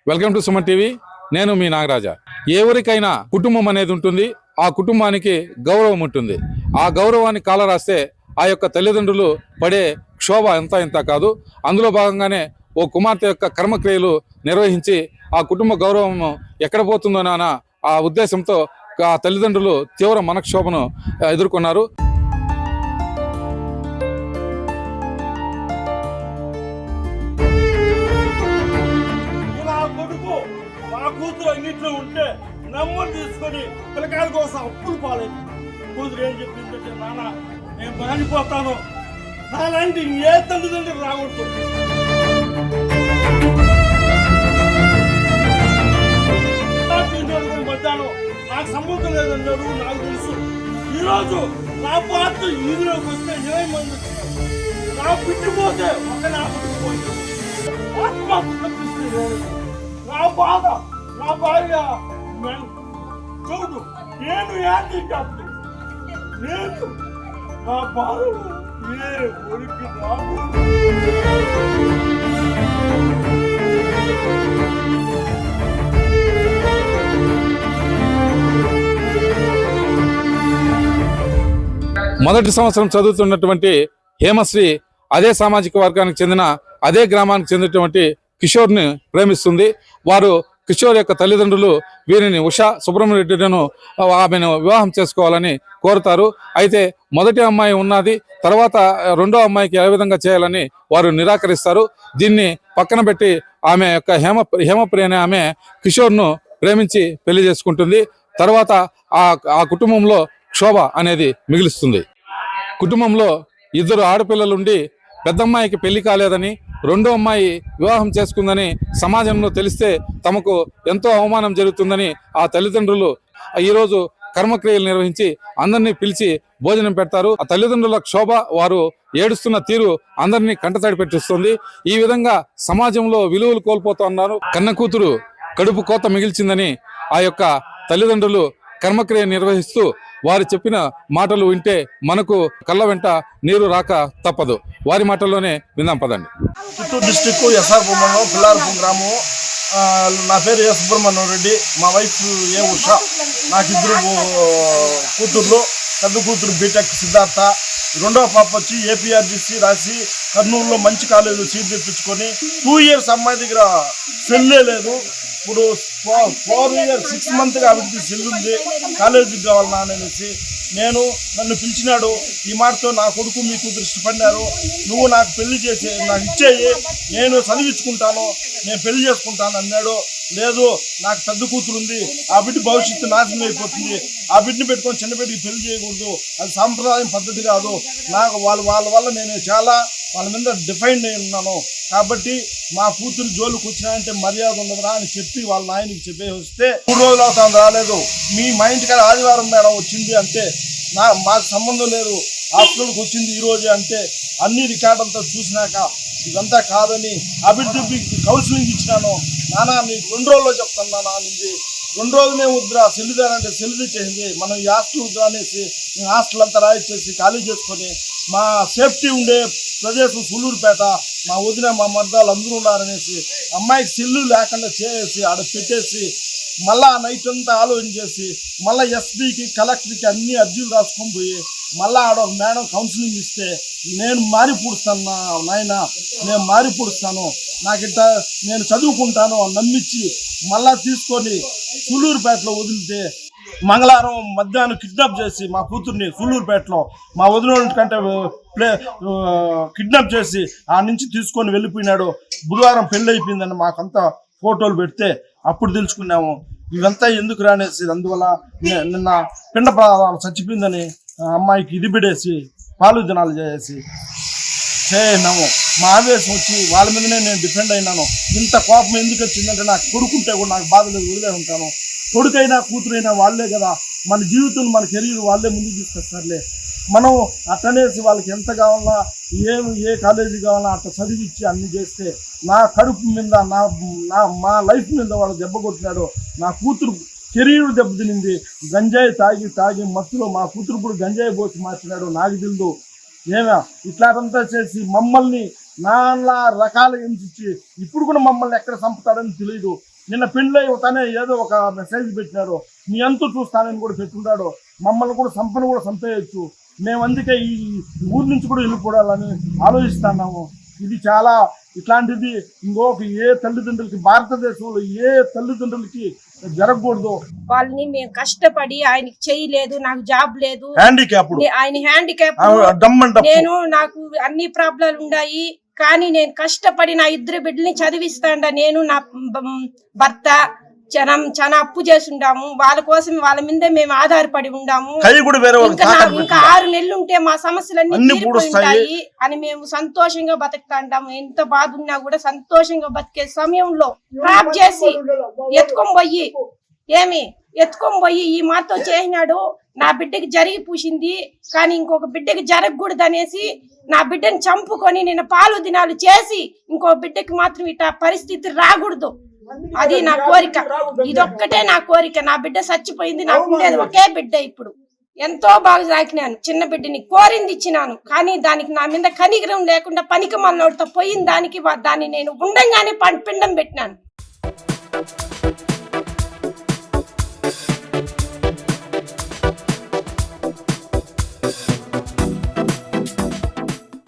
Welcome to Suman TV. నేను మీ నాగరాజా. ఎవరికైనా కుటుంబం అనేది ఉంటుంది. ఆ కుటుంబానికి గౌరవం ఉంటుంది. ఆ గౌరవాన్ని కాలరాస్తే ఆ యొక్క తల్లిదండ్రులు పడే క్షోభ ఇంత కాదు. అందులో భాగంగానే ఓ కుమార్తె యొక్క కర్మక్రియలు నిర్వహించి ఆ కుటుంబ గౌరవం ఎక్కడ పోతుందోనన్న ఆ ఉద్దేశంతో ఆ తల్లిదండ్రులు తీవ్ర మనక్షోభను ఎదుర్కొన్నారు. కూతురు అన్నింటిలో ఉంటే నెంబర్ తీసుకొని పిల్లకాయల కోసం అప్పులు పాలేదు. కూతురు ఏం చెప్పిందంటే, నాన్న నేను మానిపోతాను, నాలాంటి ఏ తల్లిదండ్రులు రాకూడదు. మధ్యాహ్నం నాకు సంబంధం లేదన్నాడు. నాకు తెలుసు. ఈరోజు నా పాత్ర ఈదులోకి వస్తే 20 మంది వచ్చినారు. నా పిట్టిపోతే ఒక నా పిట్టిపోయింది. నా బాధ, నా భార్య చూడు, నేను ఏంటి కాదు, నేను నా బాధలు ఏ ఒడికి రాకూడదు. మొదటి సంవత్సరం చదువుతున్నటువంటి హేమశ్రీ అదే సామాజిక వర్గానికి చెందిన అదే గ్రామానికి చెందినటువంటి కిషోర్ని ప్రేమిస్తుంది. వారు కిషోర్ యొక్క తల్లిదండ్రులు వీరిని ఉషా సుబ్రహ్మణ్యరెడ్డిను ఆమెను వివాహం చేసుకోవాలని కోరుతారు. అయితే మొదటి అమ్మాయి ఉన్నది, తర్వాత రెండో అమ్మాయికి ఏ విధంగా చేయాలని వారు నిరాకరిస్తారు. దీన్ని పక్కన పెట్టి ఆమె యొక్క హేమప్రియ అనే ఆమె కిషోర్ను ప్రేమించి పెళ్లి చేసుకుంటుంది. తర్వాత ఆ కుటుంబంలో క్షోభ అనేది మిగులుస్తుంది. కుటుంబంలో 2 ఆడపిల్లలుండి పెద్దమ్మాయికి పెళ్లి కాలేదని, రెండో అమ్మాయి వివాహం చేసుకుందని సమాజంలో తెలిస్తే తమకు ఎంతో అవమానం జరుగుతుందని ఆ తల్లిదండ్రులు ఈరోజు కర్మక్రియలు నిర్వహించి అందరినీ పిలిచి భోజనం పెడతారు. ఆ తల్లిదండ్రుల క్షోభ, వారు ఏడుస్తున్న తీరు అందరినీ కంటతడి పెట్టిస్తుంది. ఈ విధంగా సమాజంలో విలువలు కోల్పోతున్నారు. కన్న కూతురు కడుపు కోత మిగిల్చిందని ఆ యొక్క తల్లిదండ్రులు కర్మక్రియ నిర్వహిస్తూ వారు చెప్పిన మాటలు వింటే మనకు కళ్ళ వెంట నీరు రాక తప్పదు. వారి మాటల్లోనే విందాం పదండి. చిత్తూరు డిస్టిక్ ఎస్ఆర్ మండలం పిల్లారపు గ్రామం. నా పేరు ఏ సుబ్రహ్మణ్యం రెడ్డి, మా వైఫ్ ఏ ఉష. నాకు 2 కూతుర్లు. పెద్ద కూతురు బీటెక్ సిద్ధార్థ, రెండవ పాప వచ్చి ఏపీఆర్జీసీ రాసి కర్నూలులో మంచి కాలేజీలో సీట్ తెప్పించుకొని 2 years అమ్మాయి దగ్గర సెల్లే లేదు. ఇప్పుడు 4 years 6 months ఆవిడకి సెల్ ఉంది. కాలేజీకి కావాలన్నా అనేసి నన్ను పిలిచినాడు. ఈ మాటతో నా కొడుకు మీకు దృష్టి పడినారు, నువ్వు నాకు పెళ్లి చేసి నాకు ఇచ్చేయి, నేను చదివించుకుంటాను, నేను పెళ్లి చేసుకుంటాను అన్నాడు. లేదు, నాకు పెద్ద కూతురు ఉంది, ఆ బిడ్డ భవిష్యత్తు నాశనం అయిపోతుంది, ఆ బిడ్డని పెట్టుకొని చిన్న బిడ్డకి పెళ్లి చేయకూడదు, అది సాంప్రదాయం పద్ధతి కాదు, నాకు వాళ్ళ వల్ల నేను చాలా వాళ్ళ మీద డిఫైండ్ అయి ఉన్నాను, కాబట్టి మా కూతురు జోలికి వచ్చినాయంటే మర్యాద ఉండదురా అని చెప్పి వాళ్ళ నాయనకి చెప్పేసి వస్తే 3 రోజులు అవుతాను రాలేదు. మా ఇంటికాడ ఆదివారం మేడం వచ్చింది అంటే మాకు సంబంధం లేదు, హాస్పిటల్కి వచ్చింది ఈరోజు అంటే అన్ని రికార్డు అంతా చూసినాక ఇదంతా కాదని ఆ బిడ్డకి కౌన్సిలింగ్ ఇచ్చినాను. నానా నీకు 2 రోజుల్లో చెప్తాను నాన్న అనింది. 2 రోజులే వద్దురా, సెల్లుదానంటే సెల్లు చేసింది. మనం ఈ హాస్టల్ అనేసి నేను హాస్టల్ అంతా రాయిచ్చేసి ఖాళీ చేసుకొని మా సేఫ్టీ ఉండే ప్రదేశం సుళ్ళూరుపేట, మా వదిన మా మర్దాలు అందరూ ఉన్నారనేసి అమ్మాయికి సెల్లు లేకుండా చేసి ఆడ పెట్టేసి మళ్ళా నైట్ అంతా ఆలోచన చేసి మళ్ళీ ఎస్పీకి కలెక్టర్కి అన్ని అర్జీలు రాసుకొని పోయి మళ్ళీ ఆడ మేడం కౌన్సిలింగ్ ఇస్తే నేను మారి పూడుస్తాను నాయన, నేను మారి పూడుస్తాను, నాకిట్ట నేను చదువుకుంటాను నమ్మించి మళ్ళా తీసుకొని సుళ్ళూరుపేటలో వదిలితే మంగళవారం మధ్యాహ్నం కిడ్నాప్ చేసి మా కూతుర్ని సుళ్ళూరుపేటలో మా వదిన కంటే కిడ్నాప్ చేసి ఆ నుంచి తీసుకొని వెళ్ళిపోయినాడు. బుధవారం పెళ్ళి అయిపోయిందని మాకంతా ఫోటోలు పెడితే అప్పుడు తెలుసుకున్నాము ఇవంతా ఎందుకు రానేసి. అందువల్ల నిన్న పిండ చచ్చిపోయిందని అమ్మాయికి ఇది బిడేసి పాలు దినాలు చేయనాము. మా ఆవేశం వచ్చి వాళ్ళ మీదనే నేను డిఫెండ్ అయినాను. ఇంత కోపం ఎందుకు వచ్చిందంటే నాకు కొడుకుంటే కూడా నాకు బాధ లేదు, వదిలే ఉంటాను. కొడుకైనా కూతురైనా వాళ్ళే కదా, మన జీవితం మన కెరీర్ వాళ్ళే ముందుకు తీసుకొస్తారులే. మనం అట్టనేసి వాళ్ళకి ఎంత కావాలన్నా ఏ కాలేజీ కావాలన్నా అట్లా చదివిచ్చి అన్ని చేస్తే నా కడుపు మీద మా లైఫ్ మీద వాళ్ళు దెబ్బ కొట్టినాడు. నా కూతురు కెరీర్ దెబ్బతినింది. గంజాయి తాగి మత్తులో మా కూతురు కూడా గంజాయి పోసి మార్చినాడు. నాకు తెలుదు ఏమే ఇట్లాంతా చేసి మమ్మల్ని నానా రకాలుగా హింసించి ఇప్పుడు కూడా మమ్మల్ని ఎక్కడ చంపుతాడని తెలియదు. నిన్న పెళ్ళి అవుతానే ఏదో ఒక మెసేజ్ పెట్టినారు, నీ అంతు చూస్తానని కూడా పెట్టున్నాడు. మమ్మల్ని కూడా చంపేయచ్చు. మేము అందుకే ఈ ఊరి నుంచి కూడా వెళ్ళిపోవాలని ఆలోచిస్తున్నాము. ఇది చాలా ఇట్లాంటిది ఇంకొక ఏ తల్లిదండ్రులకి, భారతదేశంలో ఏ తల్లిదండ్రులకి జరగకూడదు. వాళ్ళని మేము కష్టపడి, ఆయనకి చేయలేదు, నాకు జాబ్ లేదు, హ్యాండిక్యాప్, ఆయన హ్యాండిక్యాప్, నేను నాకు అన్ని ప్రాబ్లాలు ఉన్నాయి. కానీ నేను కష్టపడి నా 2 బిడ్డల్ని చదివిస్తాండా. నేను నా భర్త చాలా అప్పు చేసి ఉండాము. వాళ్ళ కోసం వాళ్ళ మీదే మేము ఆధారపడి ఉండాము. ఇంకా 6 నెలలు ఉంటే మా సమస్యలన్నీ తీరిపోయింటాయి అని మేము సంతోషంగా బతుకుతాంటాము. ఎంత బాధ ఉన్నా కూడా సంతోషంగా బతికే సమయంలో ట్రాప్ చేసి ఎత్తుకొని పోయి ఈ మాతో చేసినాడు. నా బిడ్డకి జరిగి పూసింది, కానీ ఇంకొక బిడ్డకి జరగకూడదు అనేసి నా బిడ్డని చంపుకొని నేను పాలు దినాలు చేసి ఇంకో బిడ్డకి మాత్రం ఇట్లా పరిస్థితి రాకూడదు. అది నా కోరిక. ఇదొక్కటే నా కోరిక. నా బిడ్డ చచ్చిపోయింది, నాకు ఉండేది ఒకే బిడ్డ. ఇప్పుడు ఎంతో బాగా సాకినాను. చిన్న బిడ్డని కోరింది ఇచ్చినాను, కానీ దానికి నా మీద కనికరం లేకుండా పనికి మన్నోడితో పోయిన దాన్ని నేను ఉండంగానే పిండం పెట్టినాను.